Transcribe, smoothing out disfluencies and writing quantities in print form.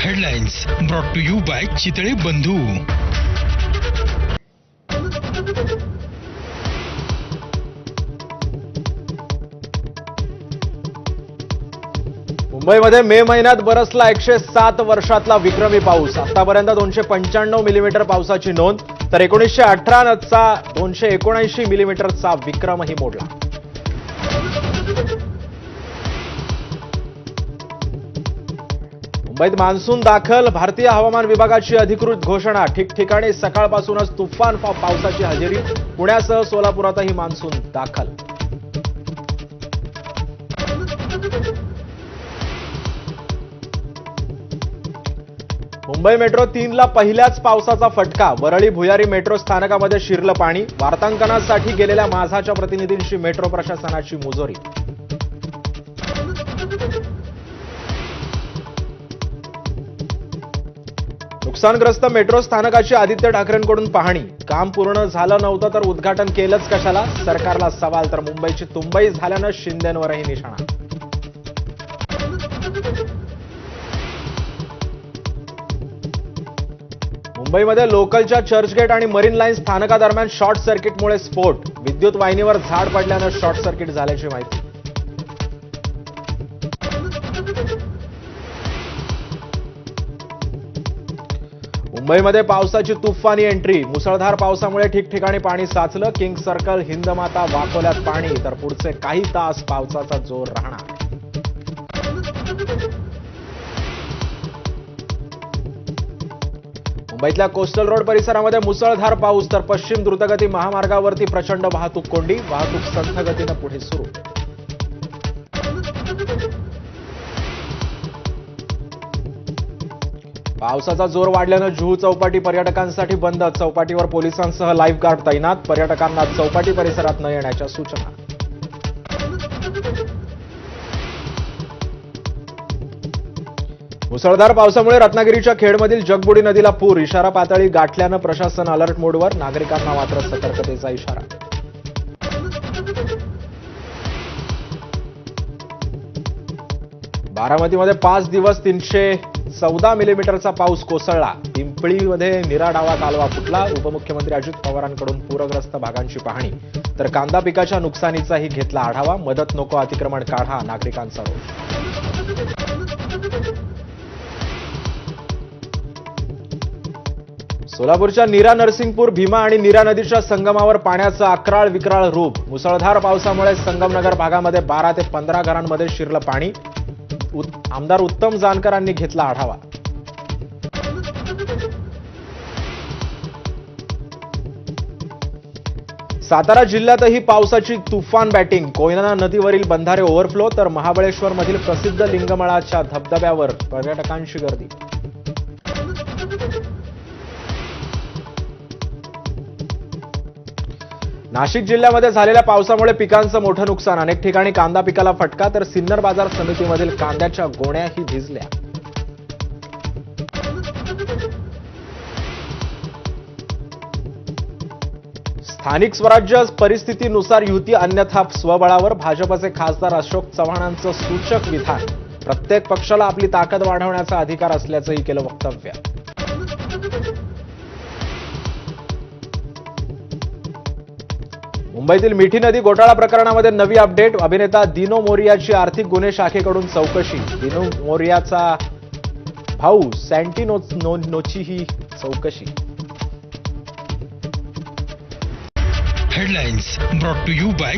Headlines brought to you by Chitale Bandhu. मुंबईमध्ये मे महिन्यात बरसला 107 वर्षातला विक्रमी पाऊस. आतापर्यंत 295 मिलीमीटर पावसाची नोंद, तर 1918 चा 279 मिलीमीटरचा विक्रमही मोडला. मुंबईत मान्सून दाखल. भारतीय हवामान विभागाची अधिकृत घोषणा. ठिकठिकाणी सकाळपासूनच तुफान पावसाची हजेरी. पुण्यासह सोलापुरातही मान्सून दाखल. मुंबई मेट्रो 3 ला पहिल्याच पावसाचा फटका. वरळी भुयारी मेट्रो स्थानकामध्ये शिरलं पाणी. वार्तांकनासाठी गेलेल्या माझाच्या प्रतिनिधींची मेट्रो प्रशासनाची मुजोरी. नुकसानग्रस्त मेट्रो स्थानकाची आदित्य ठाकरेंकडून पाहणी. काम पूर्ण झालं नव्हतं तर उद्घाटन केलंच कशाला, सरकारला सवाल. तर मुंबईची तुंबई झाल्यानं शिंदेंवरही निशाणा. मुंबईमध्ये लोकलच्या चर्चगेट आणि मरीन लाईन स्थानकादरम्यान शॉर्ट सर्किटमुळे स्फोट. विद्युत वाहिनीवर झाड पडल्यानं शॉर्ट सर्किट झाल्याची माहिती. मुंबईमध्ये पावसाची तुफानी एंट्री. मुसळधार पावसामुळे ठिकठिकाणी पाणी साचलं. किंग सर्कल, हिंदमाता, वाकोल्यात पाणी. तर पुढचे काही तास पावसाचा जोर राहणार. मुंबईतल्या कोस्टल रोड परिसरामध्ये मुसळधार पाऊस, तर पश्चिम द्रुतगती महामार्गावरती प्रचंड वाहतूक कोंडी. वाहतूक संथ गतीनं पुढे सुरू. पावसाचा जोर वाढल्यानं जुहू चौपाटी पर्यटकांसाठी बंद. चौपाटीवर पोलिसांसह लाईफ गार्ड तैनात. पर्यटकांना चौपाटी परिसरात न येण्याच्या सूचना. मुसळधार पावसामुळे रत्नागिरीच्या खेडमधील जगबुडी नदीला पूर. इशारा पातळी गाठल्यानं प्रशासन अलर्ट मोडवर. नागरिकांना मात्र सतर्कतेचा इशारा. बारामतीमध्ये 5 दिवस 314 मिलीमीटरचा पाऊस कोसळला. पिंपळीमध्ये निराडावा कालवा फुटला. उपमुख्यमंत्री अजित पवारांकडून पूरग्रस्त भागांची पाहणी. तर कांदा पिकाच्या नुकसानीचाही घेतला आढावा. मदत नको, अतिक्रमण काढा, नागरिकांचा रोष. सोलापूरच्या नीरा नरसिंगपूर, भीमा आणि नीरा नदीच्या संगमावर पाण्याचं अक्राळ विक्राळ रूप. मुसळधार पावसामुळे संगमनगर भागामध्ये 12 ते 15 घरांमध्ये शिरलं पाणी. आमदार उत्तम जानकरांनी घेतला आढावा. सातारा जिल्ह्यातही पावसाची तुफान बॅटिंग. कोयना नदीवरील बंधारे ओव्हरफ्लो, तर महाबळेश्वरमधील प्रसिद्ध लिंगमळाच्या धबधब्यावर पर्यटकांची गर्दी. नाशिक जिल्ह्यामध्ये झालेल्या पावसामुळे पिकांचं मोठं नुकसान. अनेक ठिकाणी कांदा पिकाला फटका, तर सिन्नर बाजार समितीमधील कांद्याच्या गोण्याही भिजल्या. स्थानिक स्वराज्य परिस्थितीनुसार युती, अन्यथा स्वबळावर. भाजपचे खासदार अशोक चव्हाणांचं सूचक विधान. प्रत्येक पक्षाला आपली ताकद वाढवण्याचा अधिकार असल्याचंही केलं वक्तव्य. मुंबईतील मिठी नदी घोटाळा प्रकरणामध्ये नवी अपडेट. अभिनेता दिनो मोरियाची आर्थिक गुन्हे शाखेकडून चौकशी. दिनो मोरियाचा भाऊ सँटिनोचीही चौकशी. Headlines brought to you bye